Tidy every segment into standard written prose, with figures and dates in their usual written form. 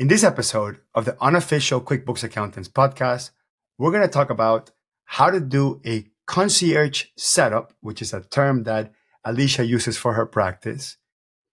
In this episode of the unofficial QuickBooks Accountants podcast, we're going to talk about how to do a concierge setup, which is a term that Alicia uses for her practice.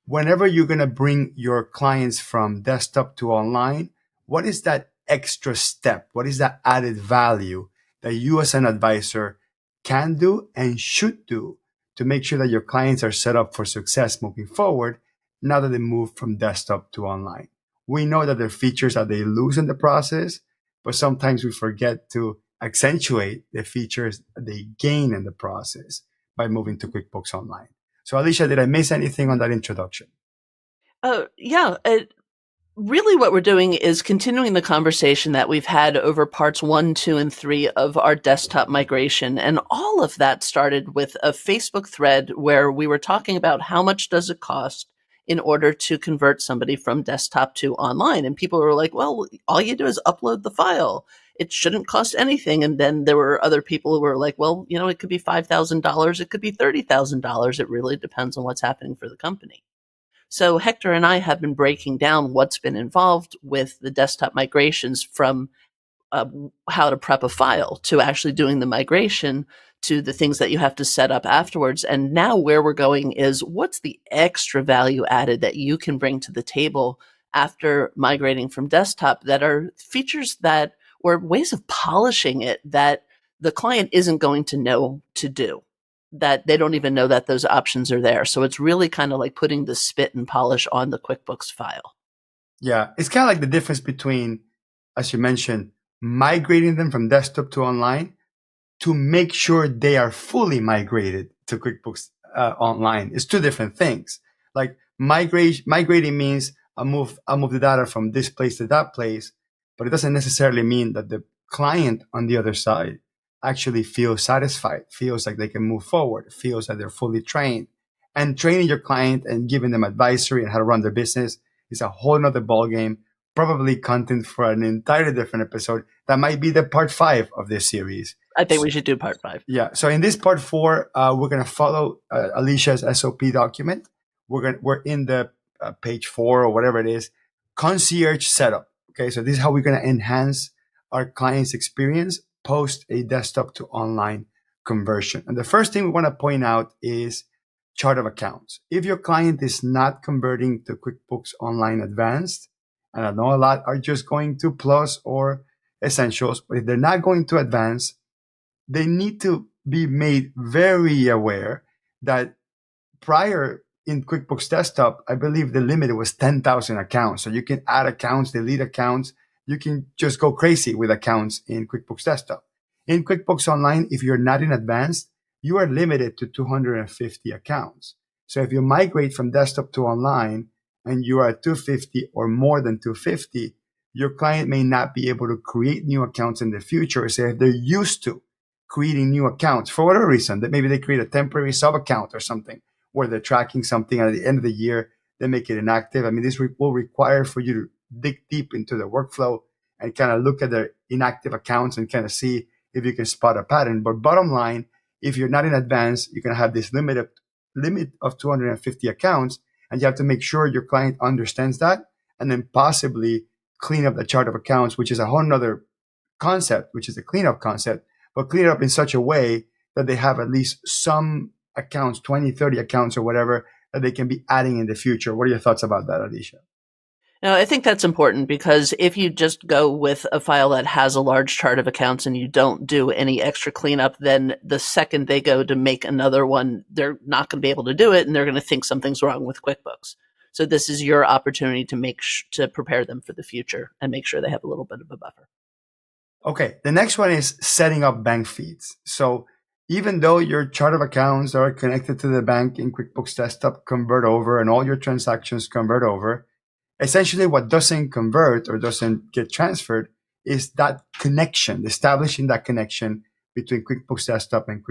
Whenever you're going to bring your clients from desktop to online, what is that extra step? What is that added value that you as an advisor can do and should do to make sure that your clients are set up for success moving forward now that they move from desktop to online? We know that there are features that they lose in the process, but sometimes we forget to accentuate the features they gain in the process by moving to QuickBooks Online. So, Alicia, did I miss anything on that introduction? Yeah. Really what we're doing is continuing the conversation that we've had over parts 1, 2, and 3 of our desktop migration. And all of that started with a Facebook thread where we were talking about how much does it cost in order to convert somebody from desktop to online. And people were like, well, all you do is upload the file. It shouldn't cost anything. And then there were other people who were like, well, it could be $5,000. It could be $30,000. It really depends on what's happening for the company. So Hector and I have been breaking down what's been involved with the desktop migrations from how to prep a file to actually doing the migration to the things that you have to set up afterwards. And now where we're going is what's the extra value added that you can bring to the table after migrating from desktop that are features that or ways of polishing it that the client isn't going to know to do, that they don't even know that those options are there. So it's really kind of like putting the spit and polish on the QuickBooks file. Yeah, it's kind of like the difference between, as you mentioned, migrating them from desktop to online to make sure they are fully migrated to QuickBooks Online. It's two different things. Like migrating means I'll move the data from this place to that place, but it doesn't necessarily mean that the client on the other side actually feels satisfied, feels like they can move forward, feels like they're fully trained. And training your client and giving them advisory on how to run their business is a whole nother ballgame, probably content for an entirely different episode. That might be the part 5 of this series. I think we should do part 5. Yeah. So in this part 4, we're going to follow Alicia's SOP document. We're in the page 4 or whatever it is, concierge setup. Okay. So this is how we're going to enhance our client's experience post a desktop to online conversion. And the first thing we want to point out is chart of accounts. If your client is not converting to QuickBooks Online Advanced, and I know a lot are just going to Plus or Essentials, but if they're not going to Advanced, they need to be made very aware that prior in QuickBooks Desktop, I believe the limit was 10,000 accounts. So you can add accounts, delete accounts. You can just go crazy with accounts in QuickBooks Desktop. In QuickBooks Online, if you're not in Advanced, you are limited to 250 accounts. So if you migrate from desktop to online and you are at 250 or more than 250, your client may not be able to create new accounts in the future. So if they're used to creating new accounts for whatever reason, that maybe they create a temporary sub account or something where they're tracking something and at the end of the year, they make it inactive. I mean, this will require for you to dig deep into the workflow and kind of look at their inactive accounts and kind of see if you can spot a pattern. But bottom line, if you're not in Advance, you're going to have this limit of 250 accounts, and you have to make sure your client understands that and then possibly clean up the chart of accounts, which is a whole nother concept, which is the cleanup concept, but clean it up in such a way that they have at least some accounts, 20, 30 accounts or whatever, that they can be adding in the future. What are your thoughts about that, Alicia? I think that's important because if you just go with a file that has a large chart of accounts and you don't do any extra cleanup, then the second they go to make another one, they're not going to be able to do it and they're going to think something's wrong with QuickBooks. So this is your opportunity to to prepare them for the future and make sure they have a little bit of a buffer. Okay, the next one is setting up bank feeds. So even though your chart of accounts are connected to the bank in QuickBooks Desktop convert over and all your transactions convert over, essentially what doesn't convert or doesn't get transferred is that connection, establishing that connection between QuickBooks Desktop and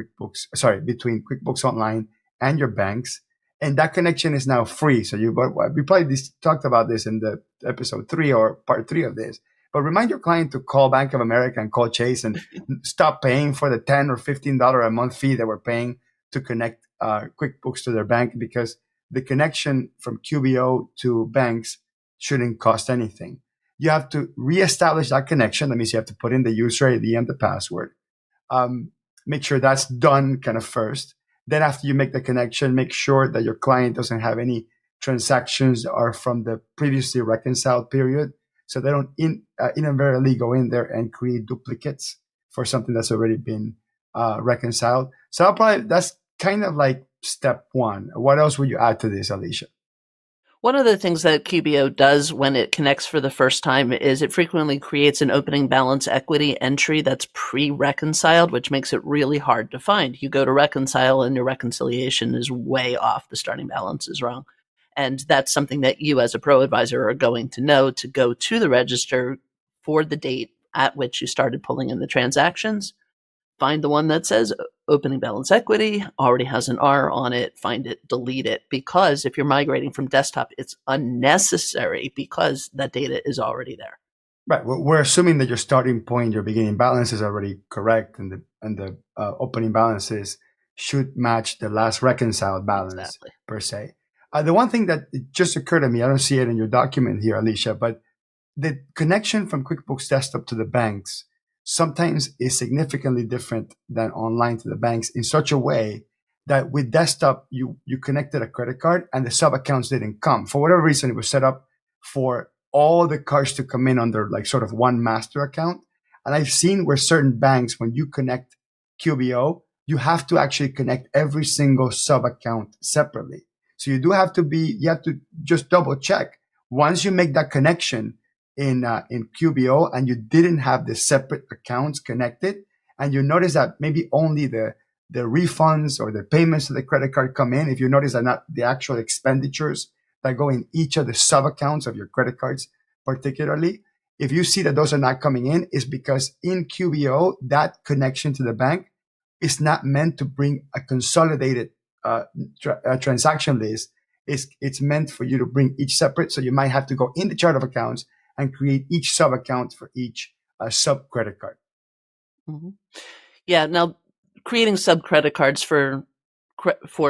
between QuickBooks Online and your banks. And that connection is now free. So we probably talked about this in the episode 3 or part 3 of this. But remind your client to call Bank of America and call Chase and stop paying for the $10 or $15 a month fee that we're paying to connect QuickBooks to their bank, because the connection from QBO to banks shouldn't cost anything. you have to reestablish that connection. That means you have to put in the user ID and the password. Um, Make sure that's done kind of first. Then after you make the connection, make sure that your client doesn't have any transactions that are from the previously reconciled period. So they don't inadvertently go in there and create duplicates for something that's already been reconciled. So that's kind of like step one. What else would you add to this, Alicia? One of the things that QBO does when it connects for the first time is it frequently creates an opening balance equity entry that's pre-reconciled, which makes it really hard to find. You go to reconcile and your reconciliation is way off. The starting balance is wrong. And that's something that you as a pro advisor are going to know to go to the register for the date at which you started pulling in the transactions. Find the one that says opening balance equity, already has an R on it, find it, delete it. Because if you're migrating from desktop, it's unnecessary because that data is already there. Right. Well, we're assuming that your starting point, your beginning balance is already correct, and the opening balances should match the last reconciled balance Exactly. per se. The one thing that it just occurred to me, I don't see it in your document here, Alicia, but the connection from QuickBooks Desktop to the banks sometimes is significantly different than online to the banks in such a way that with desktop, you connected a credit card and the sub accounts didn't come. For whatever reason, it was set up for all the cards to come in under like sort of one master account. And I've seen where certain banks, when you connect QBO, you have to actually connect every single sub account separately. So you have to just double check. Once you make that connection in QBO and you didn't have the separate accounts connected, and you notice that maybe only the refunds or the payments to the credit card come in, if you notice that not the actual expenditures that go in each of the sub accounts of your credit cards, particularly, if you see that those are not coming in, is because in QBO, that connection to the bank is not meant to bring a consolidated transaction list. It's meant for you to bring each separate. So you might have to go in the chart of accounts and create each sub account for each sub credit card. Mm-hmm. Yeah. Now, creating sub credit cards for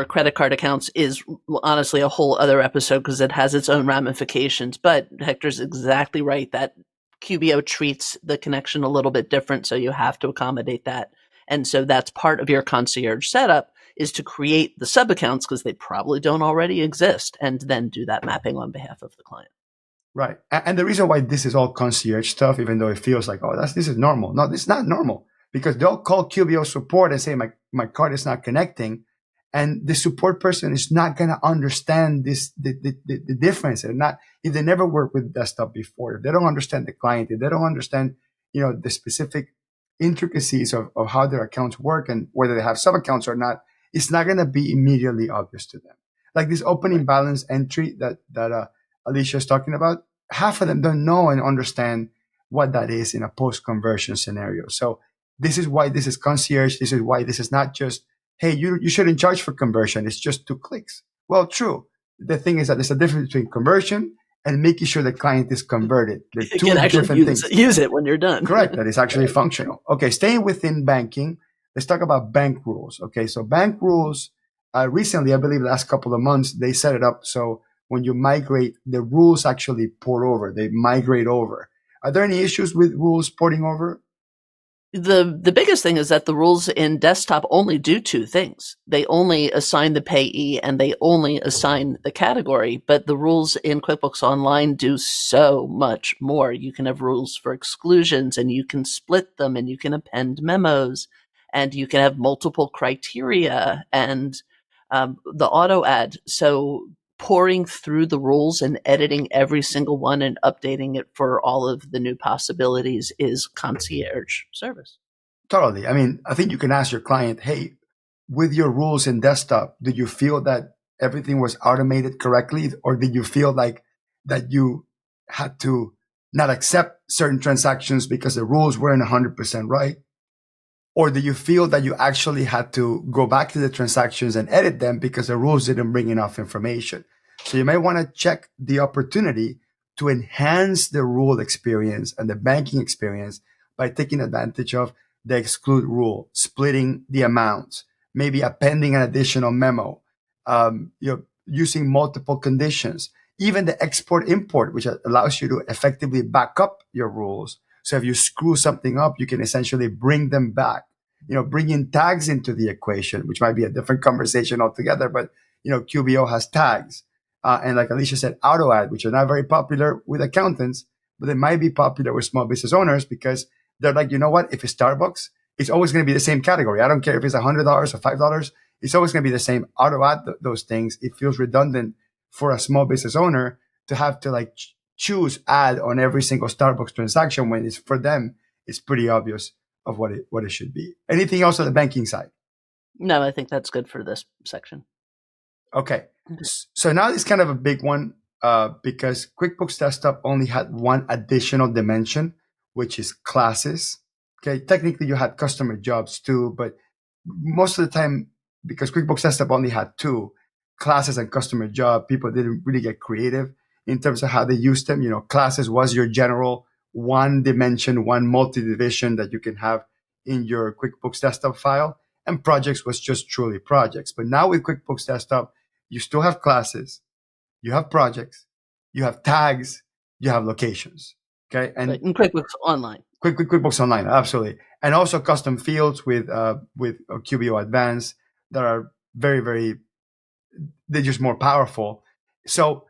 credit card accounts is honestly a whole other episode because it has its own ramifications. But Hector's exactly right that QBO treats the connection a little bit different, so you have to accommodate that. And so that's part of your concierge setup is to create the sub accounts because they probably don't already exist, and then do that mapping on behalf of the client. Right. And the reason why this is all concierge stuff, even though it feels like, oh, this is normal. No, it's not normal, because they'll call QBO support and say, my card is not connecting. And the support person is not going to understand the difference. They're not, if they never worked with desktop before, if they don't understand the client, if they don't understand, the specific intricacies of how their accounts work and whether they have sub accounts or not, it's not going to be immediately obvious to them. Like this opening balance entry that Alicia is talking about, half of them don't know and understand what that is in a post-conversion scenario. So this is why this is concierge. This is why this is not just, hey, you shouldn't charge for conversion. It's just 2 clicks. Well, true. The thing is that there's a difference between conversion and making sure the client is converted. They're You two can actually different things. use it when you're done. Correct. That is actually functional. Okay, staying within banking, let's talk about bank rules. Okay, so bank rules, recently, I believe the last couple of months, they set it up so when you migrate, the rules actually port over. They migrate over. Are there any issues with rules porting over? The biggest thing is that the rules in desktop only do 2 things. They only assign the payee and they only assign the category, but the rules in QuickBooks Online do so much more. You can have rules for exclusions and you can split them and you can append memos and you can have multiple criteria and the auto add. So pouring through the rules and editing every single one and updating it for all of the new possibilities is concierge service. Totally. I mean, I think you can ask your client, hey, with your rules in desktop, did you feel that everything was automated correctly? Or did you feel like that you had to not accept certain transactions because the rules weren't 100% right? Or do you feel that you actually had to go back to the transactions and edit them because the rules didn't bring enough information? So you may want to check the opportunity to enhance the rule experience and the banking experience by taking advantage of the exclude rule, splitting the amounts, maybe appending an additional memo, using multiple conditions. even the export import, which allows you to effectively back up your rules. So if you screw something up, you can essentially bring them back. Bring in tags into the equation, which might be a different conversation altogether. But QBO has tags, and like Alicia said, auto add, which are not very popular with accountants, but they might be popular with small business owners because they're like, you know what? If it's Starbucks, it's always going to be the same category. I don't care if it's $100 or $5. It's always going to be the same. Auto add those things. It feels redundant for a small business owner to have to like choose add on every single Starbucks transaction when it's for them. It's pretty obvious of what it should be. Anything else on the banking side? No, I think that's good for this section. Okay. So now it's kind of a big one because QuickBooks Desktop only had one additional dimension, which is classes. Okay. Technically, you had customer jobs too, but most of the time, because QuickBooks Desktop only had two, classes and customer job, people didn't really get creative in terms of how they used them. Classes was your general one dimension, one multi-division that you can have in your QuickBooks Desktop file. And projects was just truly projects. But now with QuickBooks Desktop, you still have classes, you have projects, you have tags, you have locations. Okay. And in QuickBooks Online. QuickBooks Online, absolutely. And also custom fields with QBO Advanced that are very, very, they're just more powerful. So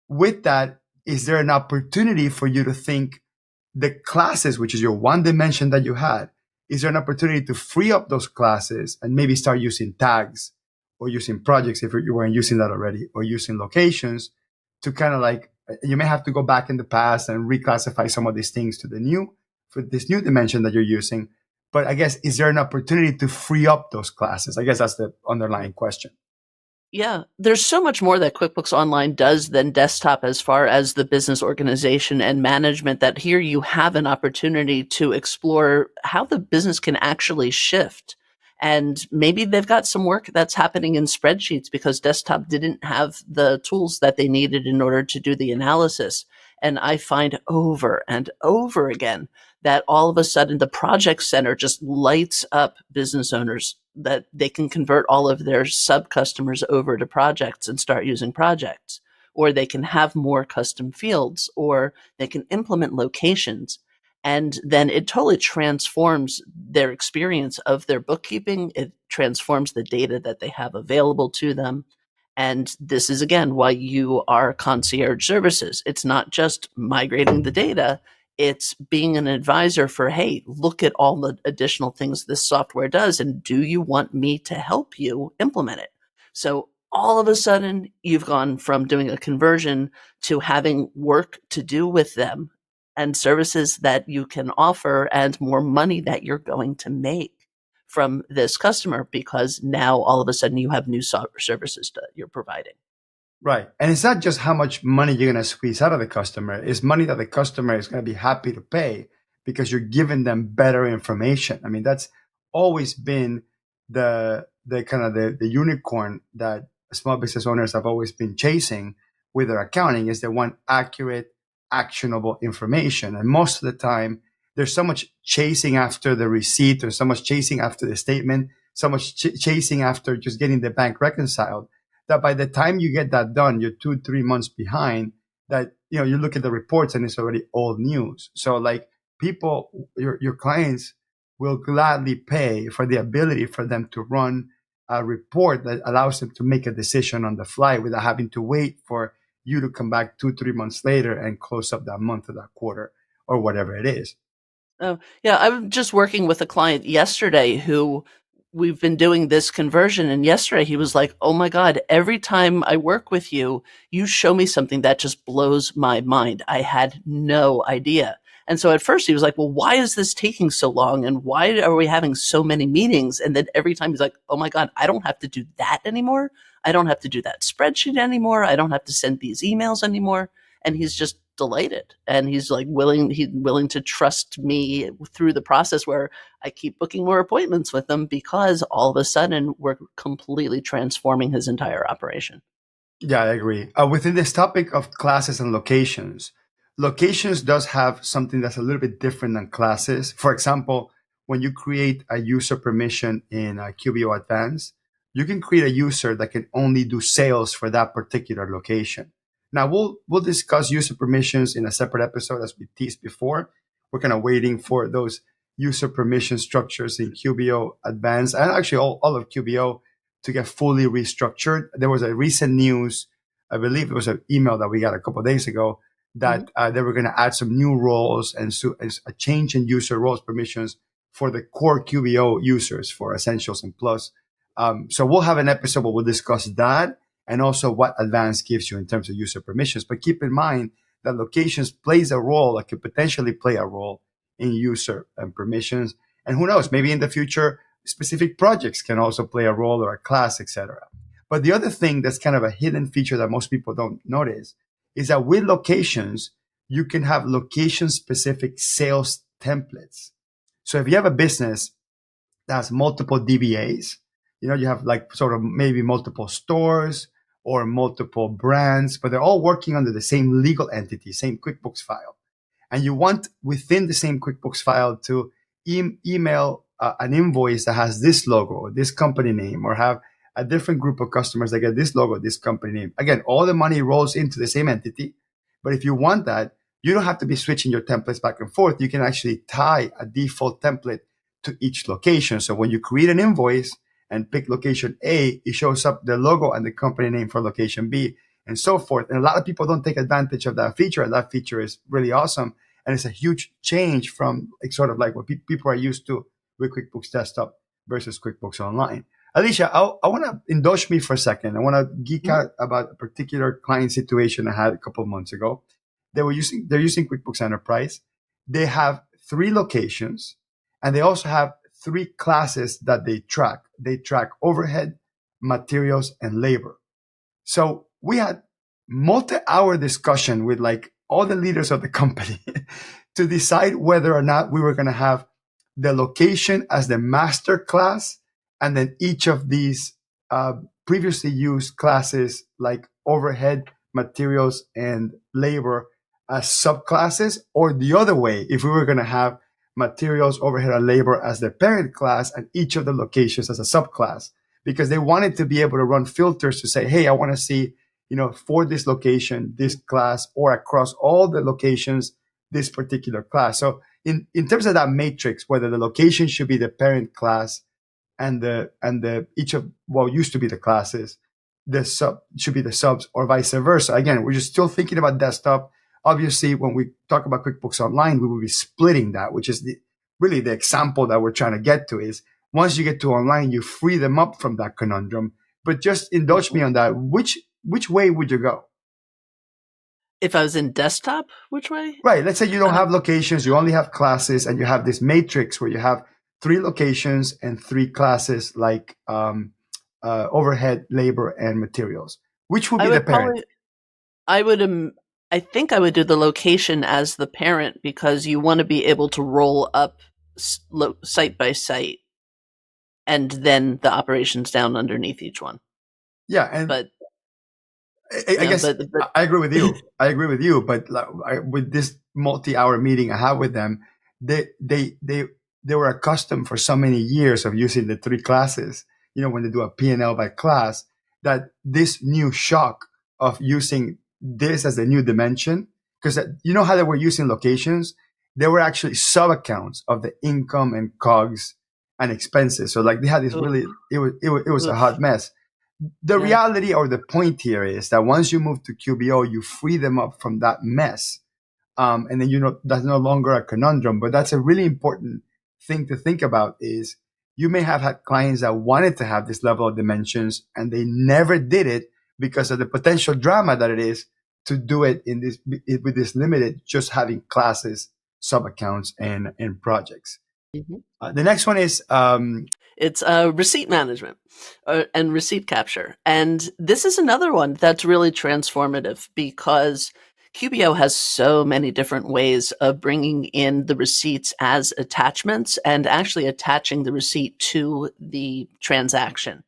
with that, is there an opportunity for you to think the classes, which is your one dimension that you had, is there an opportunity to free up those classes and maybe start using tags or using projects if you weren't using that already, or using locations to kind of like, you may have to go back in the past and reclassify some of these things to for this new dimension that you're using. But I guess, is there an opportunity to free up those classes? I guess that's the underlying question. Yeah, there's so much more that QuickBooks Online does than desktop as far as the business organization and management, that here you have an opportunity to explore how the business can actually shift. And maybe they've got some work that's happening in spreadsheets because desktop didn't have the tools that they needed in order to do the analysis. And I find over and over again that all of a sudden the project center just lights up business owners, that they can convert all of their sub customers over to projects and start using projects, or they can have more custom fields, or they can implement locations. And then it totally transforms their experience of their bookkeeping. It transforms the data that they have available to them. And this is, again, why you are concierge services. It's not just migrating the data, it's being an advisor for, hey, look at all the additional things this software does, and do you want me to help you implement it? So all of a sudden, you've gone from doing a conversion to having work to do with them and services that you can offer and more money that you're going to make from this customer, because now all of a sudden you have new services that you're providing. Right. And it's not just how much money you're going to squeeze out of the customer. It's money that the customer is going to be happy to pay because you're giving them better information. I mean, that's always been the kind of the unicorn that small business owners have always been chasing with their accounting, is they want accurate, actionable information. And most of the time, there's so much chasing after the receipt, or so much chasing after the statement, so much chasing after just getting the bank reconciled, that by the time you get that done, you're 2-3 months behind. That you look at the reports and it's already old news. So like, people, your clients will gladly pay for the ability for them to run a report that allows them to make a decision on the fly without having to wait for you to come back 2-3 months later and close up that month or that quarter or whatever it is. Oh, yeah. I was just working with a client yesterday who we've been doing this conversion. And yesterday he was like, oh my God, every time I work with you, you show me something that just blows my mind. I had no idea. And so at first he was like, well, why is this taking so long? And why are we having so many meetings? And then every time he's like, oh my God, I don't have to do that anymore. I don't have to do that spreadsheet anymore. I don't have to send these emails anymore. And he's just delighted, and he's willing to trust me through the process where I keep booking more appointments with him, because all of a sudden we're completely transforming his entire operation. Yeah, I agree. Within this topic of classes and locations, locations does have something that's a little bit different than classes. For example, when you create a user permission in QBO Advanced, you can create a user that can only do sales for that particular location. Now we'll discuss user permissions in a separate episode as we teased before. We're kind of waiting for those user permission structures in QBO Advanced and actually all of QBO to get fully restructured. There was a recent news, I believe it was an email that we got a couple of days ago that they were going to add some new roles and a change in user roles permissions for the core QBO users for Essentials and Plus. So we'll have an episode where we'll discuss that and also what Advanced gives you in terms of user permissions. But keep in mind that locations plays a role, that could potentially play a role in user and permissions. And who knows, maybe in the future, specific projects can also play a role or a class, etc. But the other thing that's kind of a hidden feature that most people don't notice is that with locations, you can have location specific sales templates. So if you have a business that has multiple DBAs, you have like sort of maybe multiple stores or multiple brands, but they're all working under the same legal entity, same QuickBooks file. And you want within the same QuickBooks file to email an invoice that has this logo or this company name, or have a different group of customers that get this logo, this company name. Again, all the money rolls into the same entity. But if you want that, you don't have to be switching your templates back and forth. You can actually tie a default template to each location. So when you create an invoice and pick location A, it shows up the logo and the company name for location B and so forth. And a lot of people don't take advantage of that feature. And that feature is really awesome. And it's a huge change from sort of like what people are used to with QuickBooks Desktop versus QuickBooks Online. Alicia, I want to indulge me for a second. I want to geek out about a particular client situation I had a couple of months ago. They're using QuickBooks Enterprise. They have 3 locations, and they also have 3 classes that they track. They track overhead, materials, and labor. So we had multi-hour discussion with like all the leaders of the company to decide whether or not we were going to have the location as the master class, and then each of these previously used classes like overhead, materials, and labor as subclasses, or the other way, if we were going to have materials, overhead, and labor as the parent class and each of the locations as a subclass, because they wanted to be able to run filters to say, hey, I want to see, for this location, this class, or across all the locations, this particular class. So in terms of that matrix, whether the location should be the parent class and the each of what used to be the classes, the sub should be the subs, or vice versa. Again, we're just still thinking about desktop. Obviously, when we talk about QuickBooks Online, we will be splitting that, which is really the example that we're trying to get to is once you get to online, you free them up from that conundrum. But just indulge me on that. Which way would you go? If I was in desktop, which way? Right. Let's say you don't have locations, you only have classes, and you have this matrix where you have 3 locations and 3 classes like overhead, labor, and materials. Which would be the parent? I think I would do the location as the parent, because you want to be able to roll up site by site and then the operations down underneath each one. Yeah. But I guess I agree with you. I agree with you. But with this multi-hour meeting I had with them, they were accustomed for so many years of using the 3 classes, when they do a P&L by class, that this new shock of using this as a new dimension, because how they were using locations, they were actually sub-accounts of the income and COGS and expenses. So like they had this really, it was a hot mess. The reality or the point here is that once you move to QBO, you free them up from that mess. And then, that's no longer a conundrum, but that's a really important thing to think about is you may have had clients that wanted to have this level of dimensions and they never did it because of the potential drama that it is to do it with this limited, just having classes, sub accounts, and projects. Mm-hmm. The next one is it's receipt management and receipt capture. And this is another one that's really transformative because QBO has so many different ways of bringing in the receipts as attachments and actually attaching the receipt to the transaction.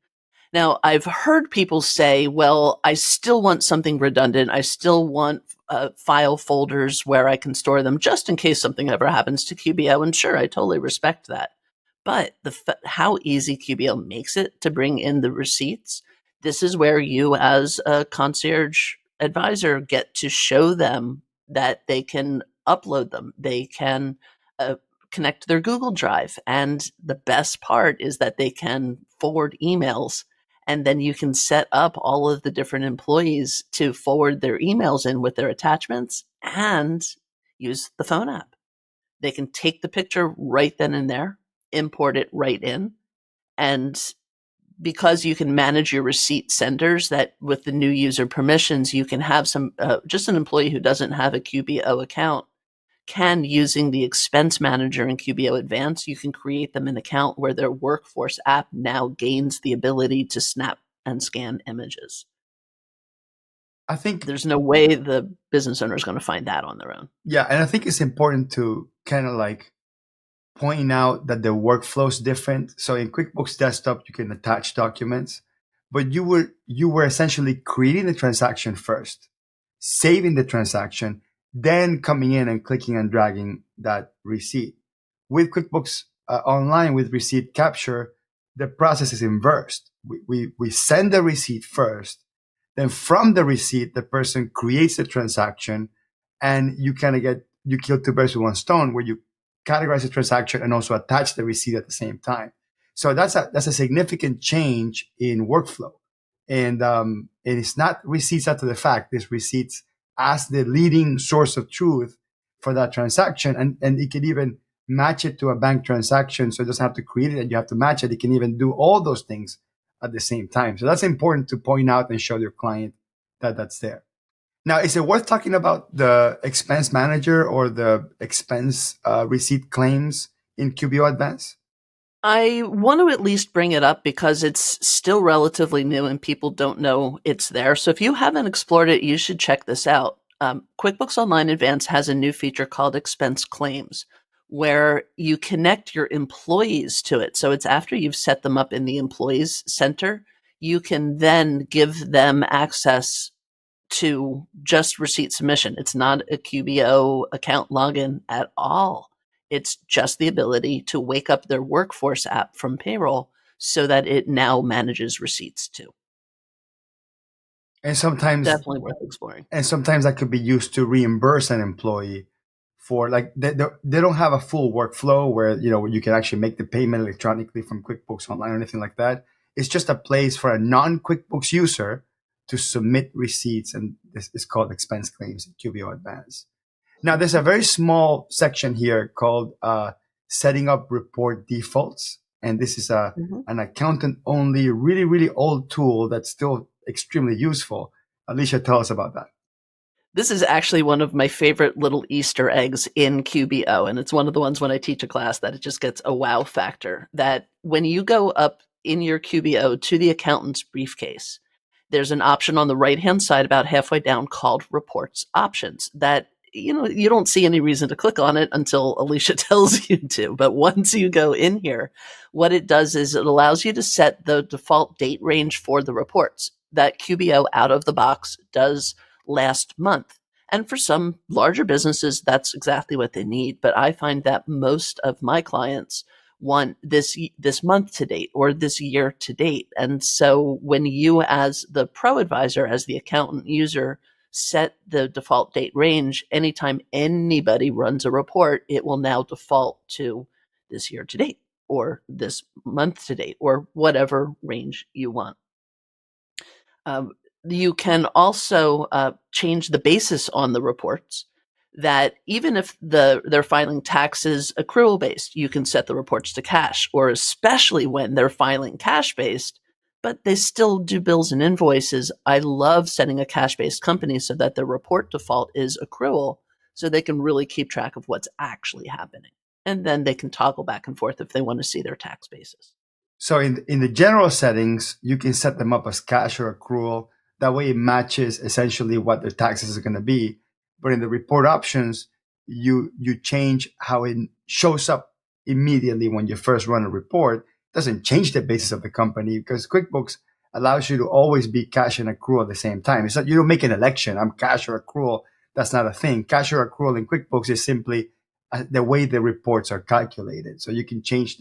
Now, I've heard people say, well, I still want something redundant. I still want file folders where I can store them just in case something ever happens to QBO. And sure, I totally respect that. But how easy QBO makes it to bring in the receipts, this is where you as a concierge advisor get to show them that they can upload them. They can uh, connect to their Google Drive. And the best part is that they can forward emails. And then you can set up all of the different employees to forward their emails in with their attachments and use the phone app. They can take the picture right then and there, import it right in. And because you can manage your receipt senders, that with the new user permissions, you can have some, just an employee who doesn't have a QBO account can, using the expense manager in QBO Advanced, you can create them an account where their workforce app now gains the ability to snap and scan images. I think, There's no way the business owner is going to find that on their own. yeah, and I think it's important to kind of like point out that the workflow is different. So in QuickBooks Desktop, you can attach documents, but you were essentially creating the transaction first, saving the transaction, then coming in and clicking and dragging that receipt. With QuickBooks Online, with receipt capture, the process is inversed. We send the receipt first, then from the receipt, the person creates the transaction, and you kind of you kill two birds with one stone, where you categorize the transaction and also attach the receipt at the same time. So that's a significant change in workflow. And it's not receipts after the fact. It's receipts as the leading source of truth for that transaction. And it can even match it to a bank transaction. So it doesn't have to create it and you have to match it. It can even do all those things at the same time. So that's important to point out and show your client that that's there. Now, is it worth talking about the expense manager or the expense receipt claims in QBO Advanced? I want to at least bring it up because it's still relatively new and people don't know it's there. So if you haven't explored it, you should check this out. QuickBooks Online Advanced has a new feature called Expense Claims, where you connect your employees to it. So it's after you've set them up in the Employees Center, you can then give them access to just receipt submission. It's not a QBO account login at all. It's just the ability to wake up their workforce app from payroll so that it now manages receipts too. And sometimes Definitely worth exploring. and sometimes that could be used to reimburse an employee for, like, they don't have a full workflow where you can actually make the payment electronically from QuickBooks Online or anything like that. It's just a place for a non-QuickBooks user to submit receipts, and this is called expense claims in QBO Advanced. Now, there's a very small section here called setting up report defaults. And this is an accountant only, really, really old tool that's still extremely useful. Alicia, tell us about that. This is actually one of my favorite little Easter eggs in QBO. And it's one of the ones when I teach a class that it just gets a wow factor. That when you go up in your QBO to the accountant's briefcase, there's an option on the right-hand side about halfway down called Reports Options that you don't see any reason to click on it until Alicia tells you to. But once you go in here, what it does is it allows you to set the default date range for the reports. That QBO out of the box does last month. And for some larger businesses, that's exactly what they need. But I find that most of my clients want this month to date or this year to date. And so when you, as the pro advisor, as the accountant user, set the default date range, anytime anybody runs a report, it will now default to this year to date or this month to date or whatever range you want. You can also change the basis on the reports, that even if they're filing taxes accrual based, you can set the reports to cash, or especially when they're filing cash based, but they still do bills and invoices. I love setting a cash based company so that the report default is accrual, so they can really keep track of what's actually happening. And then they can toggle back and forth if they want to see their tax basis. So in the general settings, you can set them up as cash or accrual. That way it matches essentially what their taxes are going to be. But in the report options, you change how it shows up immediately when you first run a report. It doesn't change the basis of the company, because QuickBooks allows you to always be cash and accrual at the same time. It's not, you don't make an election, I'm cash or accrual. That's not a thing. Cash or accrual in QuickBooks is simply the way the reports are calculated. So you can change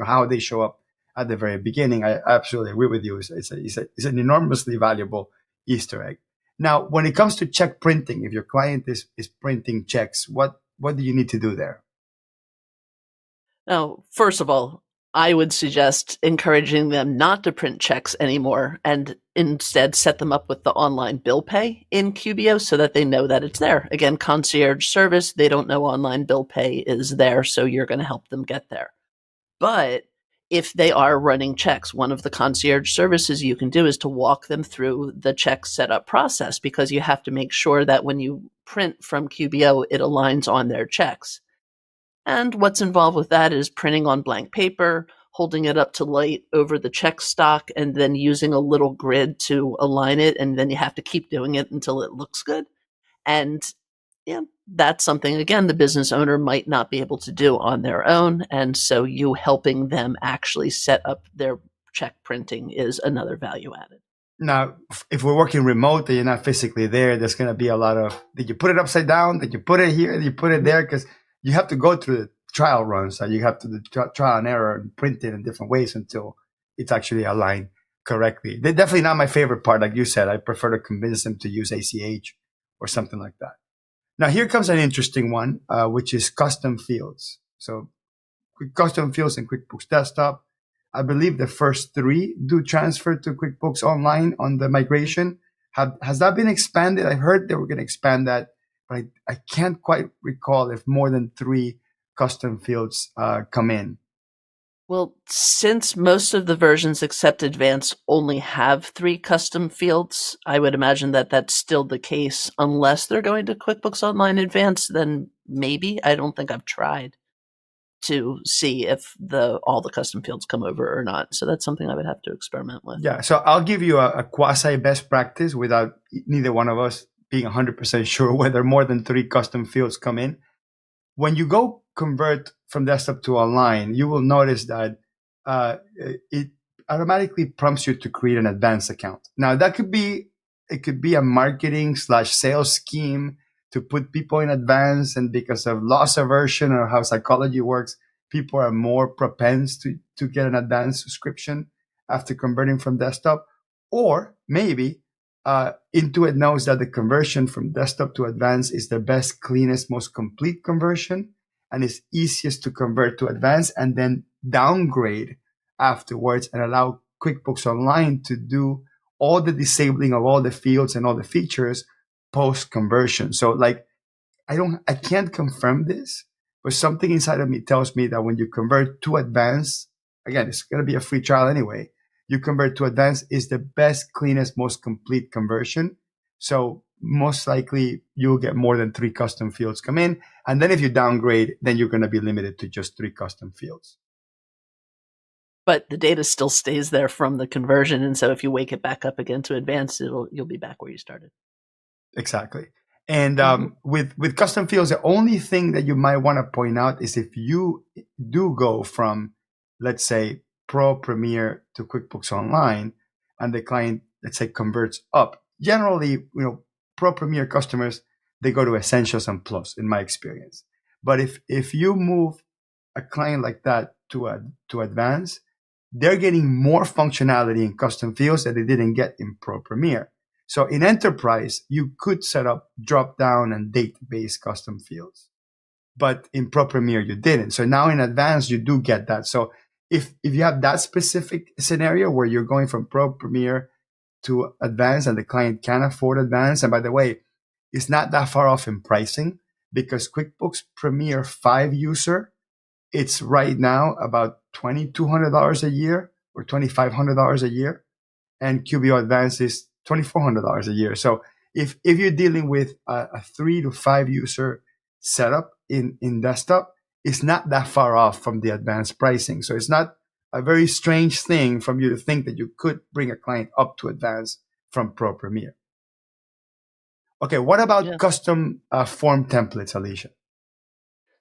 how they show up at the very beginning. I absolutely agree with you. It's an enormously valuable Easter egg. Now, when it comes to check printing, if your client is printing checks, what do you need to do there? Now, first of all, I would suggest encouraging them not to print checks anymore and instead set them up with the online bill pay in QBO so that they know that it's there. Again, concierge service, they don't know online bill pay is there, so you're going to help them get there. But if they are running checks, one of the concierge services you can do is to walk them through the check setup process, because you have to make sure that when you print from QBO, it aligns on their checks. And what's involved with that is printing on blank paper, holding it up to light over the check stock, and then using a little grid to align it. And then you have to keep doing it until it looks good. And yeah, that's something, again, the business owner might not be able to do on their own. And so you helping them actually set up their check printing is another value added. Now, if we're working remote and you're not physically there, there's going to be a lot of, did you put it upside down? Did you put it here? Did you put it there? Because you have to go through the trial runs. So you have to do trial and error and print it in different ways until it's actually aligned correctly. They're definitely not my favorite part. Like you said, I prefer to convince them to use ACH or something like that. Now, here comes an interesting one, which is custom fields. So custom fields in QuickBooks Desktop. I believe the first three do transfer to QuickBooks Online on the migration. Has that been expanded? I heard they were going to expand that, but I can't quite recall if more than three custom fields come in. Well, since most of the versions except Advanced only have three custom fields, I would imagine that that's still the case. Unless they're going to QuickBooks Online Advanced, then maybe. I don't think I've tried to see if all the custom fields come over or not. So that's something I would have to experiment with. Yeah, so I'll give you a quasi best practice without neither one of us being 100% sure whether more than three custom fields come in. When you go convert from desktop to online, you will notice that it automatically prompts you to create an advanced account. Now it could be a marketing / sales scheme to put people in advance, and because of loss aversion or how psychology works, people are more propense to get an advanced subscription after converting from desktop. Or maybe Intuit knows that the conversion from desktop to advanced is the best, cleanest, most complete conversion, and is easiest to convert to advanced and then downgrade afterwards and allow QuickBooks Online to do all the disabling of all the fields and all the features post conversion. So like, I can't confirm this, but something inside of me tells me that when you convert to advanced, again, it's going to be a free trial anyway. You convert to advanced is the best, cleanest, most complete conversion. So most likely you'll get more than three custom fields come in. And then if you downgrade, then you're going to be limited to just three custom fields. But the data still stays there from the conversion. And so if you wake it back up again to advanced, you'll be back where you started. Exactly. And with custom fields, the only thing that you might want to point out is if you do go from, let's say, Pro Premier to QuickBooks Online, and the client, let's say, converts up. Generally, Pro Premier customers, they go to Essentials and Plus, in my experience. But if you move a client like that to Advanced, they're getting more functionality in custom fields that they didn't get in Pro Premier. So in Enterprise, you could set up drop-down and date-based custom fields. But in Pro Premier, you didn't. So now in Advanced, you do get that. So if you have that specific scenario where you're going from Pro Premier to Advanced and the client can afford Advanced, and by the way, it's not that far off in pricing, because QuickBooks Premier 5 user, it's right now about $2,200 a year or $2,500 a year. And QBO Advanced is $2,400 a year. So if you're dealing with a 3 to 5 user setup in desktop, it's not that far off from the advanced pricing. So it's not a very strange thing from you to think that you could bring a client up to advanced from Pro Premier. Okay, what about custom form templates, Alicia?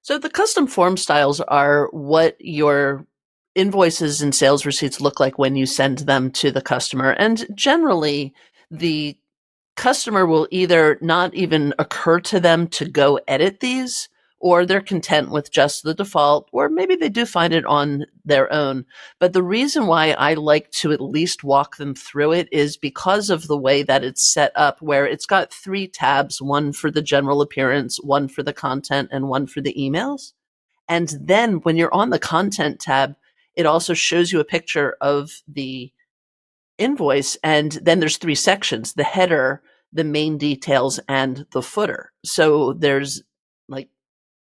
So the custom form styles are what your invoices and sales receipts look like when you send them to the customer. And generally, the customer will either not even occur to them to go edit these, or they're content with just the default, or maybe they do find it on their own. But the reason why I like to at least walk them through it is because of the way that it's set up, where it's got 3 tabs, one for the general appearance, one for the content, and one for the emails. And then when you're on the content tab, it also shows you a picture of the invoice. And then there's 3 sections: the header, the main details, and the footer. So there's like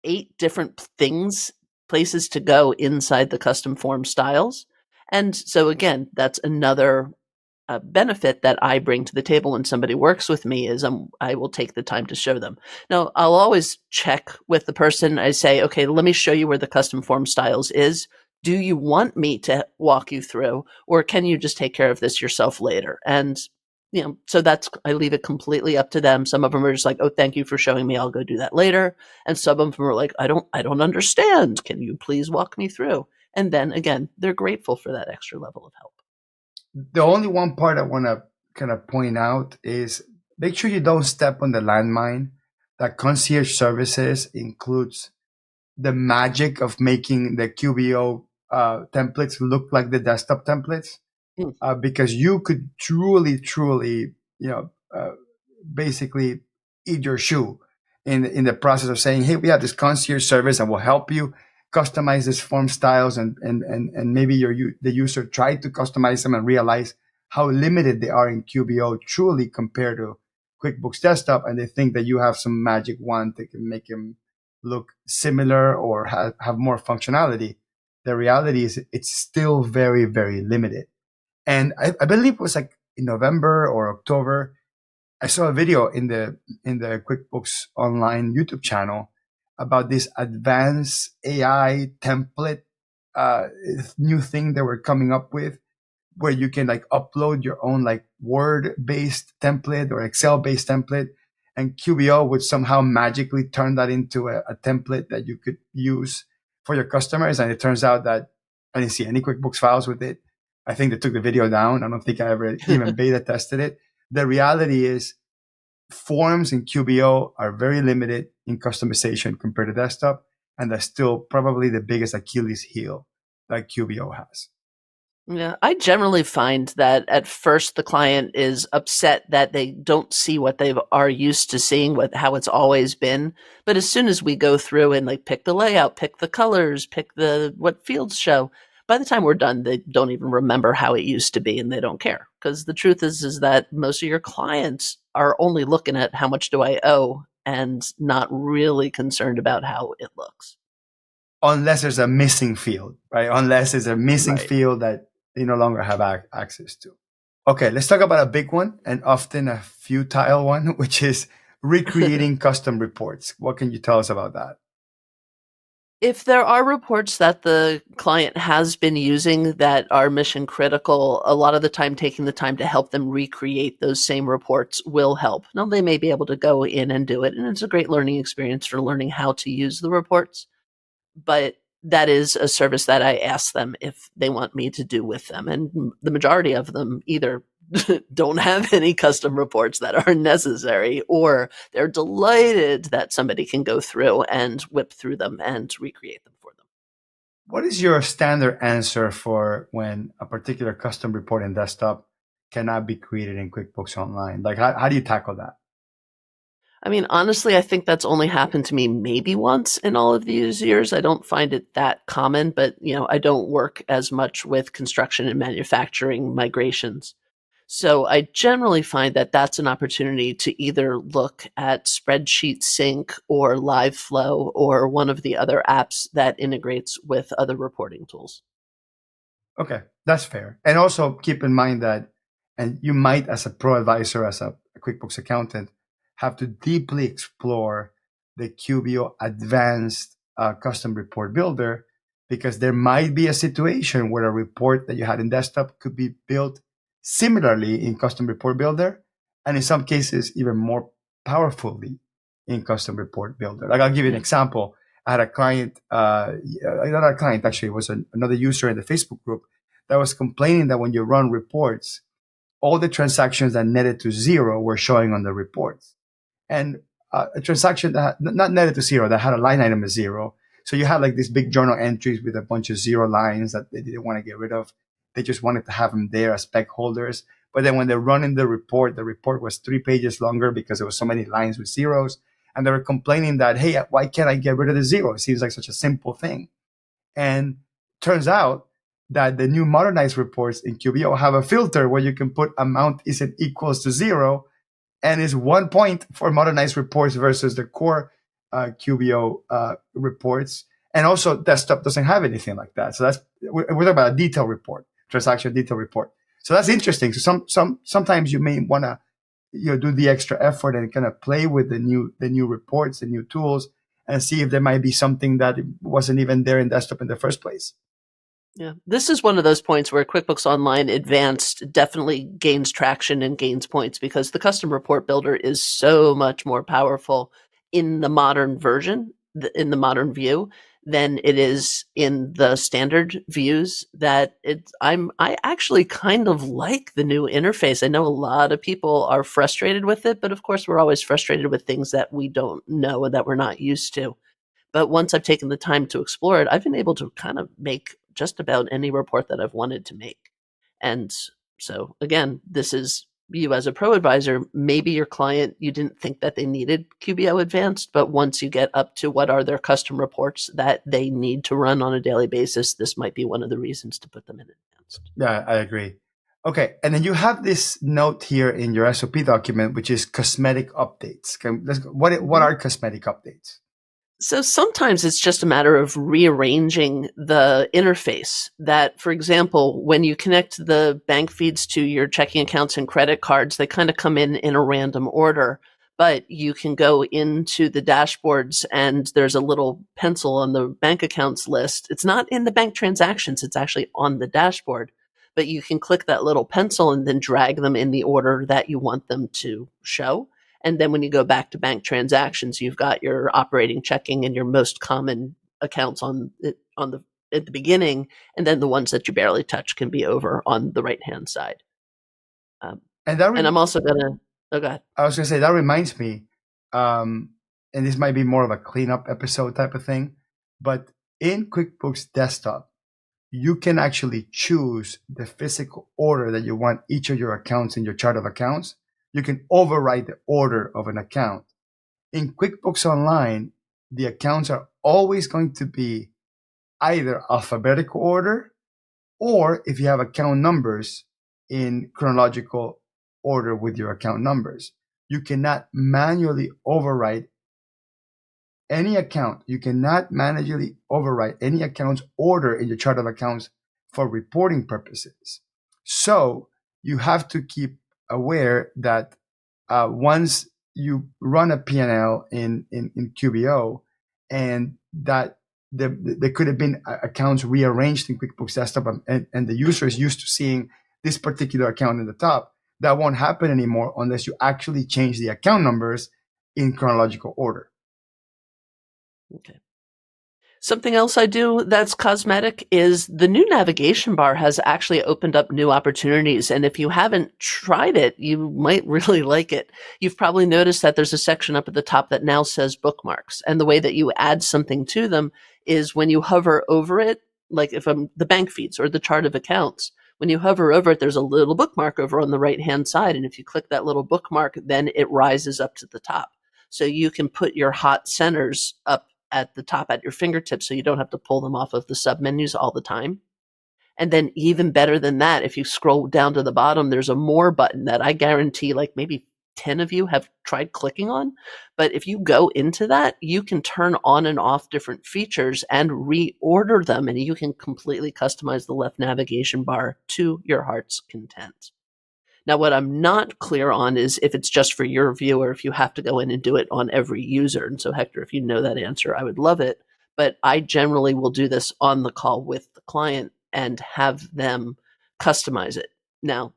8 different places to go inside the custom form styles. And so again, that's another benefit that I bring to the table when somebody works with me is I will take the time to show them. Now, I'll always check with the person. I say, okay, let me show you where the custom form styles is. Do you want me to walk you through, or can you just take care of this yourself later? And so I leave it completely up to them. Some of them are just like, oh, thank you for showing me. I'll go do that later. And some of them are like, I don't understand. Can you please walk me through? And then again, they're grateful for that extra level of help. The only one part I want to kind of point out is make sure you don't step on the landmine that concierge services includes the magic of making the QBO templates look like the desktop templates, because you could truly, basically eat your shoe in the process of saying, hey, we have this concierge service and we'll help you customize this form styles, and maybe the user tried to customize them and realize how limited they are in QBO truly compared to QuickBooks Desktop, and they think that you have some magic wand that can make them look similar or have more functionality. The reality is it's still very, very limited. And I believe it was like in November or October, I saw a video in the QuickBooks Online YouTube channel about this advanced AI template new thing they were coming up with, where you can like upload your own like Word based template or Excel based template, and QBO would somehow magically turn that into a template that you could use for your customers. And it turns out that I didn't see any QuickBooks files with it. I think they took the video down. I don't think I ever even beta tested it. The reality is forms in QBO are very limited in customization compared to desktop. And that's still probably the biggest Achilles heel that QBO has. Yeah, I generally find that at first the client is upset that they don't see what they are used to seeing, how it's always been. But as soon as we go through and like pick the layout, pick the colors, pick what fields show, by the time we're done, they don't even remember how it used to be, and they don't care. Because the truth is that most of your clients are only looking at how much do I owe and not really concerned about how it looks. Unless there's a missing field, right? Unless there's a missing Right. field that they no longer have access to. Okay, let's talk about a big one and often a futile one, which is recreating custom reports. What can you tell us about that? If there are reports that the client has been using that are mission critical, a lot of the time taking the time to help them recreate those same reports will help. Now, they may be able to go in and do it, and it's a great learning experience for learning how to use the reports. But that is a service that I ask them if they want me to do with them. And the majority of them either don't have any custom reports that are necessary, or they're delighted that somebody can go through and whip through them and recreate them for them. What is your standard answer for when a particular custom report in desktop cannot be created in QuickBooks Online? Like, how do you tackle that? I mean, honestly, I think that's only happened to me maybe once in all of these years. I don't find it that common, but I don't work as much with construction and manufacturing migrations. So I generally find that that's an opportunity to either look at Spreadsheet Sync or LiveFlow or one of the other apps that integrates with other reporting tools. Okay, that's fair. And also keep in mind that, and you might, as a pro advisor, as a QuickBooks accountant, have to deeply explore the QBO advanced custom report builder, because there might be a situation where a report that you had in desktop could be built similarly in custom report builder, and in some cases even more powerfully in custom report builder. Like, I'll give you an example. I had a client, not a client, actually, it was another user in the Facebook group that was complaining that when you run reports, all the transactions that netted to zero were showing on the reports. And a transaction that not netted to zero, that had a line item as zero. So you had like these big journal entries with a bunch of zero lines that they didn't want to get rid of. They just wanted to have them there as spec holders. But then when they're running the report was 3 pages longer because there was so many lines with zeros. And they were complaining that, hey, why can't I get rid of the zero? It seems like such a simple thing. And turns out that the new modernized reports in QBO have a filter where you can put amount isn't equals to zero, and is 1 point for modernized reports versus the core QBO reports. And also desktop doesn't have anything like that. So we're talking about a detail report, transaction detail report. So that's interesting. So sometimes you may want to do the extra effort and kind of play with the new reports, the new tools, and see if there might be something that wasn't even there in desktop in the first place. Yeah, this is one of those points where QuickBooks Online Advanced definitely gains traction and gains points because the custom report builder is so much more powerful in the modern version, in the modern view, than it is in the standard views. That I actually kind of like the new interface. I know a lot of people are frustrated with it, but of course we're always frustrated with things that we don't know and that we're not used to. But once I've taken the time to explore it, I've been able to kind of make just about any report that I've wanted to make. And so again, this is you as a pro advisor. Maybe your client, you didn't think that they needed QBO Advanced, but once you get up to what are their custom reports that they need to run on a daily basis, this might be one of the reasons to put them in Advanced. Yeah, I agree. Okay, and then you have this note here in your SOP document, which is cosmetic updates. What are cosmetic updates? So sometimes it's just a matter of rearranging the interface. That, for example, when you connect the bank feeds to your checking accounts and credit cards, they kind of come in a random order. But you can go into the dashboards and there's a little pencil on the bank accounts list. It's not in the bank transactions, it's actually on the dashboard. But you can click that little pencil and then drag them in the order that you want them to show. And then when you go back to bank transactions, you've got your operating, checking, and your most common accounts at the beginning, and then the ones that you barely touch can be over on the right hand side. And I'm also gonna. Oh, go ahead. I was gonna say that reminds me, and this might be more of a cleanup episode type of thing, but in QuickBooks Desktop, you can actually choose the physical order that you want each of your accounts in your chart of accounts. You can override the order of an account. In QuickBooks Online, the accounts are always going to be either alphabetical order, or if you have account numbers, in chronological order with your account numbers. You cannot manually override any account. You cannot manually override any account's order in your chart of accounts for reporting purposes. So you have to keep aware that once you run a P&L in QBO, and that there could have been accounts rearranged in QuickBooks Desktop, and the user is used to seeing this particular account in the top, that won't happen anymore unless you actually change the account numbers in chronological order. Okay. Something else I do that's cosmetic is the new navigation bar has actually opened up new opportunities. And if you haven't tried it, you might really like it. You've probably noticed that there's a section up at the top that now says bookmarks. And the way that you add something to them is when you hover over it, like if I'm the bank feeds or the chart of accounts, when you hover over it, there's a little bookmark over on the right-hand side. And if you click that little bookmark, then it rises up to the top. So you can put your hot centers up at the top at your fingertips so you don't have to pull them off of the submenus all the time. And then even better than that, if you scroll down to the bottom, there's a more button that I guarantee like maybe 10 of you have tried clicking on. But if you go into that, you can turn on and off different features and reorder them, and you can completely customize the left navigation bar to your heart's content. Now, what I'm not clear on is if it's just for your view or if you have to go in and do it on every user. And so, Hector, if you know that answer, I would love it. But I generally will do this on the call with the client and have them customize it. Now,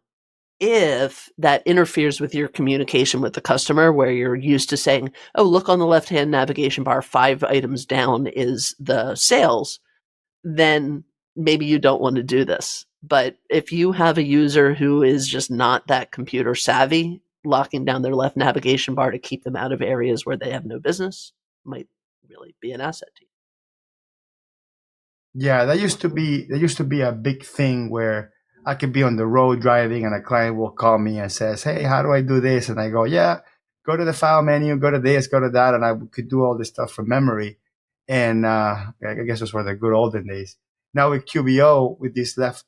if that interferes with your communication with the customer, where you're used to saying, oh, look on the left-hand navigation bar, 5 items down is the sales, then maybe you don't want to do this. But if you have a user who is just not that computer savvy, locking down their left navigation bar to keep them out of areas where they have no business might really be an asset to you. Yeah, that used to be a big thing where I could be on the road driving and a client will call me and says, "Hey, how do I do this?" And I go, "Yeah, go to the file menu, go to this, go to that," and I could do all this stuff from memory. And I guess those were the good olden days. Now with QBO, with this left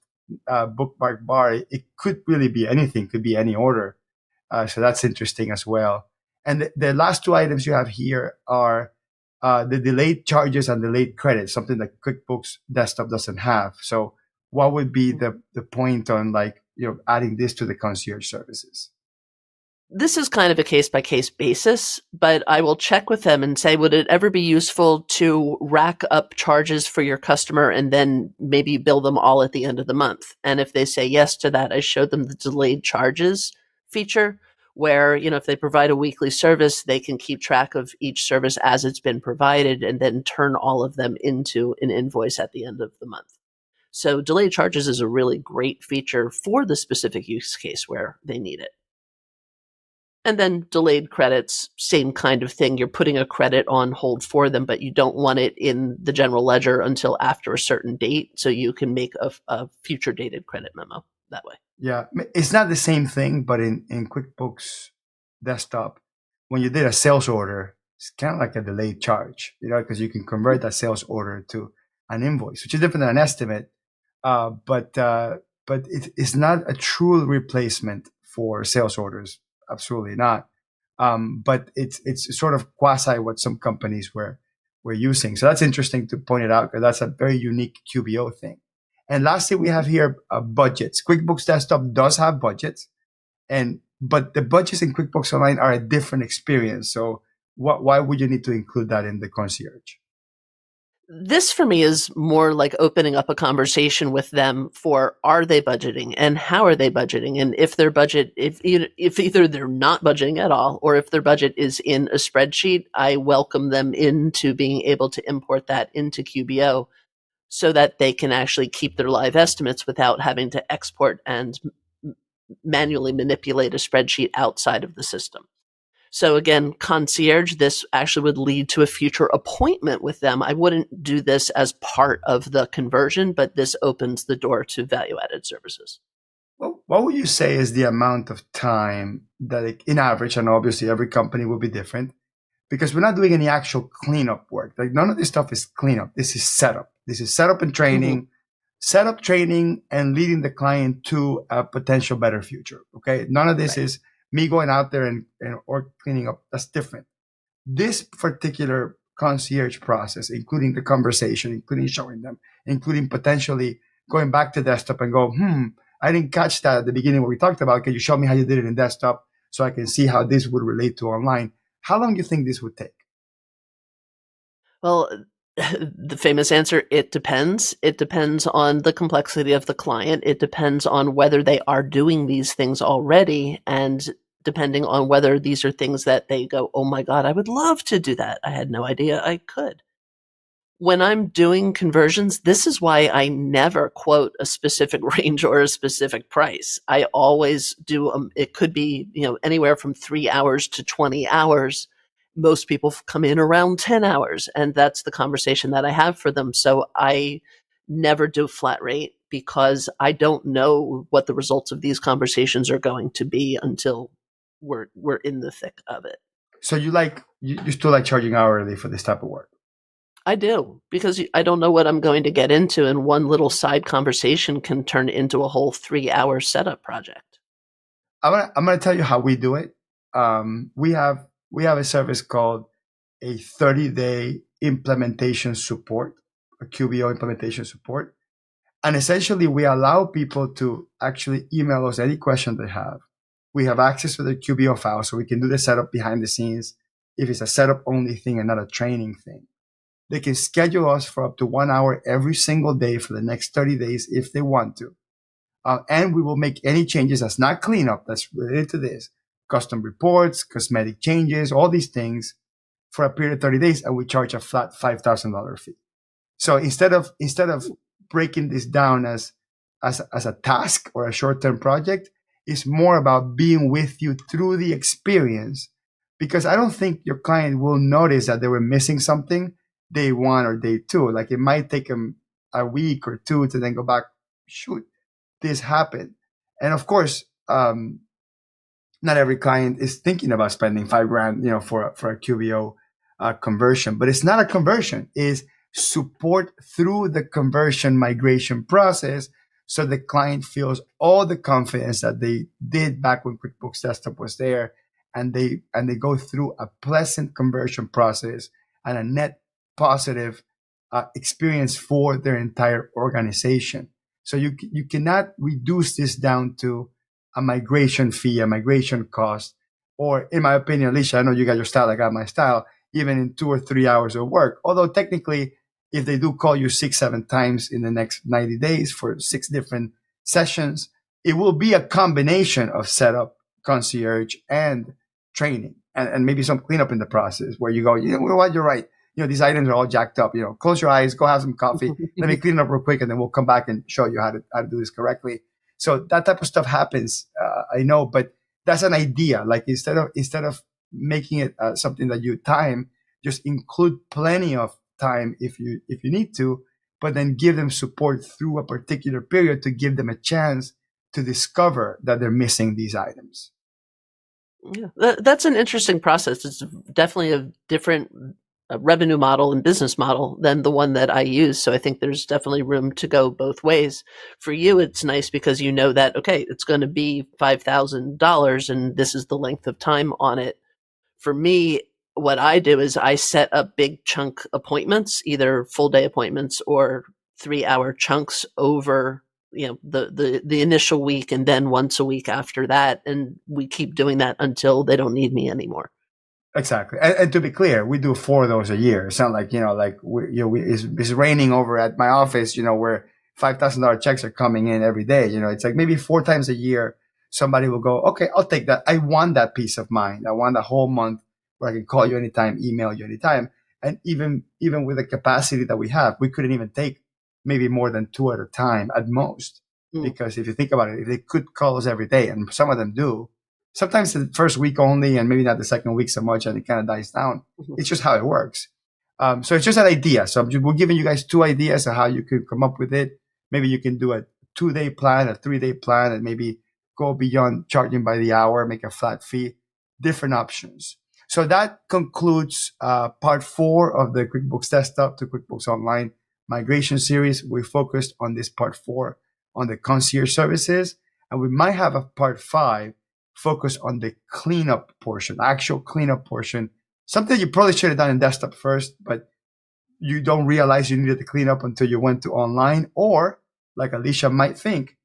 bookmark bar, it could really be anything, could be any order. So that's interesting as well. And the last two items you have here are the delayed charges and delayed credits, something that QuickBooks Desktop doesn't have. So what would be the point on adding this to the concierge services? This is kind of a case by case basis, but I will check with them and say, would it ever be useful to rack up charges for your customer and then maybe bill them all at the end of the month? And if they say yes to that, I show them the delayed charges feature where, if they provide a weekly service, they can keep track of each service as it's been provided and then turn all of them into an invoice at the end of the month. So delayed charges is a really great feature for the specific use case where they need it. And then delayed credits, same kind of thing. You're putting a credit on hold for them, but you don't want it in the general ledger until after a certain date. So you can make a future dated credit memo that way. Yeah, it's not the same thing, but in QuickBooks Desktop, when you did a sales order, it's kind of like a delayed charge, because you can convert that sales order to an invoice, which is different than an estimate. But it's not a true replacement for sales orders. Absolutely not. But it's sort of quasi what some companies were using. So that's interesting to point it out because that's a very unique QBO thing. And lastly, we have here budgets. QuickBooks Desktop does have budgets, but the budgets in QuickBooks Online are a different experience. So why would you need to include that in the concierge? This for me is more like opening up a conversation with them for are they budgeting and how are they budgeting? And if their budget, if either they're not budgeting at all or if their budget is in a spreadsheet, I welcome them into being able to import that into QBO so that they can actually keep their live estimates without having to export and manually manipulate a spreadsheet outside of the system. So again, concierge, this actually would lead to a future appointment with them. I wouldn't do this as part of the conversion, but this opens the door to value-added services. Well, what would you say is the amount of time that, in average, and obviously every company will be different, because we're not doing any actual cleanup work. Like none of this stuff is cleanup. This is setup. This is setup and training, setup, training, and leading the client to a potential better future. Okay, none of this is me going out there and or cleaning up. That's different. This particular concierge process, including the conversation, including showing them, including potentially going back to desktop and go, I didn't catch that at the beginning when we talked about. Can you show me how you did it in desktop so I can see how this would relate to online? How long do you think this would take? Well, the famous answer, it depends. It depends on the complexity of the client. It depends on whether they are doing these things already and depending on whether these are things that they go, oh my God, I would love to do that. I had no idea I could. When I'm doing conversions, this is why I never quote a specific range or a specific price. I always do, it could be, anywhere from 3 hours to 20 hours. Most people come in around 10 hours, and that's the conversation that I have for them. So I never do flat rate because I don't know what the results of these conversations are going to be until we're in the thick of it. So you still like charging hourly for this type of work? I do, because I don't know what I'm going to get into, and one little side conversation can turn into a whole 3-hour setup project. I'm gonna tell you how we do it. We have a service called a 30-day implementation support, a QBO implementation support. And essentially, we allow people to actually email us any question they have. We have access to the QBO file, so we can do the setup behind the scenes if it's a setup only thing and not a training thing. They can schedule us for up to 1 hour every single day for the next 30 days if they want to. And we will make any changes that's not cleanup, that's related to this. Custom reports, cosmetic changes, all these things for a period of 30 days, and we charge a flat $5,000 fee. So instead of breaking this down as a task or a short-term project, It's more about being with you through the experience, because I don't think your client will notice that they were missing something day one or day two. Like it might take them a week or two to then go back, shoot, this happened. And of course, not every client is thinking about spending $5,000, for a QBO conversion, but it's not a conversion. It's support through the conversion migration process, so the client feels all the confidence that they did back when QuickBooks Desktop was there, and they go through a pleasant conversion process and a net positive experience for their entire organization. So you cannot reduce this down to a migration fee, a migration cost, or in my opinion, Alicia, I know you got your style, I got my style, even in 2 or 3 hours of work. Although technically, if they do call you 6, 7 times in the next 90 days for 6 different sessions, it will be a combination of setup, concierge, and training, and maybe some cleanup in the process where you go, you know what, you're right. These items are all jacked up. Close your eyes, go have some coffee. Let me clean it up real quick, and then we'll come back and show you how to do this correctly. So that type of stuff happens, I know, but that's an idea. Like instead of making it something that you time, just include plenty of time if you need to, but then give them support through a particular period to give them a chance to discover that they're missing these items. Yeah, that's an interesting process. It's definitely a different revenue model and business model than the one that I use. So I think there's definitely room to go both ways. For you, it's nice because you know that, okay, it's going to be $5,000 and this is the length of time on it. For me, what I do is I set up big chunk appointments, either full day appointments or 3-hour chunks over the initial week, and then once a week after that, and we keep doing that until they don't need me anymore. Exactly, and to be clear, we do 4 of those a year. It's not like it's raining over at my office, where $5,000 checks are coming in every day. It's like maybe 4 times a year somebody will go, okay, I'll take that. I want that peace of mind. I want a whole month where I can call you anytime, email you anytime, and even with the capacity that we have, we couldn't even take maybe more than 2 at a time at most. Because if you think about it, if they could call us every day, and some of them do, sometimes the first week only, and maybe not the second week so much, and it kind of dies down. It's just how it works. So it's just an idea. So we're giving you guys 2 ideas of how you could come up with it. Maybe you can do a 2-day plan, a 3-day plan, and maybe go beyond charging by the hour, make a flat fee, different options. So that concludes part 4 of the QuickBooks Desktop to QuickBooks Online migration series. We focused on this part 4 on the concierge services, and we might have a part 5 focus on the cleanup portion, actual cleanup portion, something you probably should have done in desktop first, but you don't realize you needed to clean up until you went to online. Or like Alicia might think,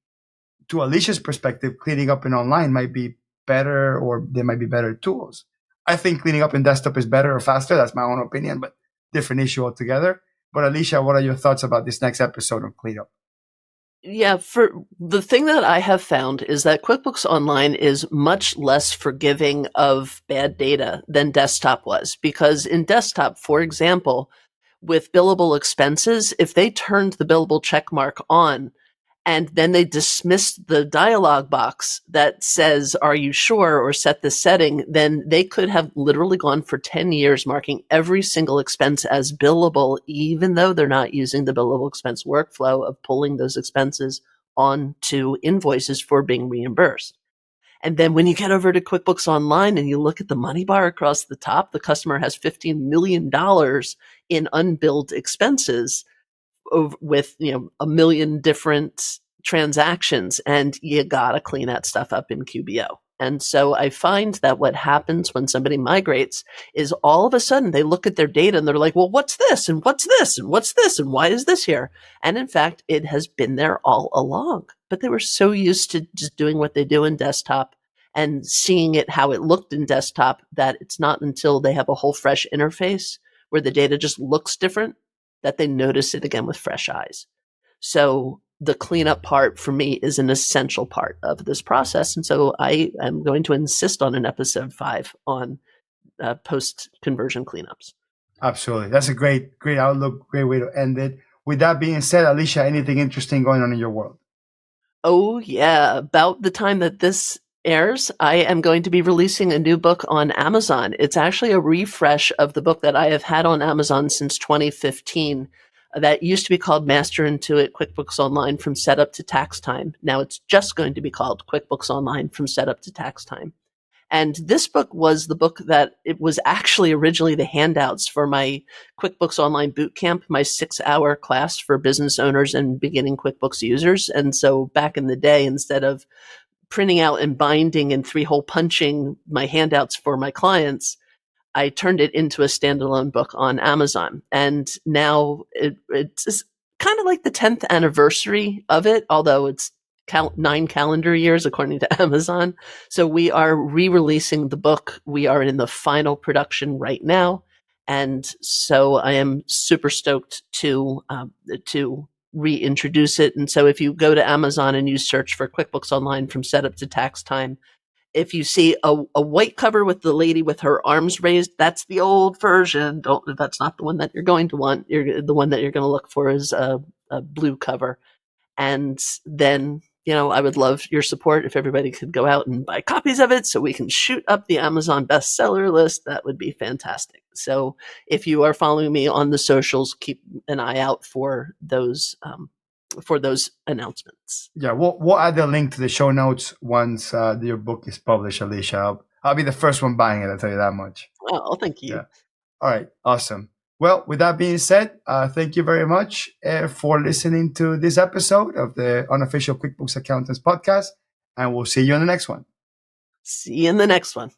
to Alicia's perspective, cleaning up in online might be better, or there might be better tools. I think cleaning up in desktop is better or faster. That's my own opinion, but different issue altogether. But Alicia, what are your thoughts about this next episode on cleanup? Yeah, for the thing that I have found is that QuickBooks Online is much less forgiving of bad data than desktop was. Because in desktop, for example, with billable expenses, if they turned the billable check mark on and then they dismissed the dialog box that says, "Are you sure?" or "Set this setting," then they could have literally gone for 10 years marking every single expense as billable, even though they're not using the billable expense workflow of pulling those expenses onto invoices for being reimbursed. And then when you get over to QuickBooks Online and you look at the money bar across the top, the customer has $15 million in unbilled expenses with a million different transactions, and you gotta clean that stuff up in QBO. And so I find that what happens when somebody migrates is all of a sudden they look at their data and they're like, well, what's this? And what's this? And what's this? And why is this here? And in fact, it has been there all along. But they were so used to just doing what they do in desktop and seeing it how it looked in desktop that it's not until they have a whole fresh interface where the data just looks different that they notice it again with fresh eyes. So the cleanup part for me is an essential part of this process. And so I am going to insist on an episode 5 on post-conversion cleanups. Absolutely. That's a great outlook, great way to end it. With that being said, Alicia, anything interesting going on in your world? Oh, yeah. About the time that this airs, I am going to be releasing a new book on Amazon. It's actually a refresh of the book that I have had on Amazon since 2015. That used to be called Master Intuit QuickBooks Online from Setup to Tax Time. Now it's just going to be called QuickBooks Online from Setup to Tax Time. And this book was the book that it was actually originally the handouts for my QuickBooks Online Bootcamp, my 6-hour class for business owners and beginning QuickBooks users. And so back in the day, instead of printing out and binding and 3-hole punching my handouts for my clients, I turned it into a standalone book on Amazon. And now it's kind of like the 10th anniversary of it, although it's 9 calendar years according to Amazon. So we are re-releasing the book. We are in the final production right now. And so I am super stoked to reintroduce it. And so if you go to Amazon and you search for QuickBooks Online from Setup to Tax Time, if you see a white cover with the lady with her arms raised, that's the old version. That's not the one that you're going to want. The one that you're going to look for is a blue cover. And then, I would love your support if everybody could go out and buy copies of it so we can shoot up the Amazon bestseller list. That would be fantastic. So if you are following me on the socials, keep an eye out for those announcements. Yeah, we'll add the link to the show notes once your book is published, Alicia. I'll be the first one buying it, I'll tell you that much. Oh, thank you. Yeah. All right, awesome. Well, with that being said, thank you very much for listening to this episode of the Unofficial QuickBooks Accountants Podcast, and we'll see you in the next one. See you in the next one.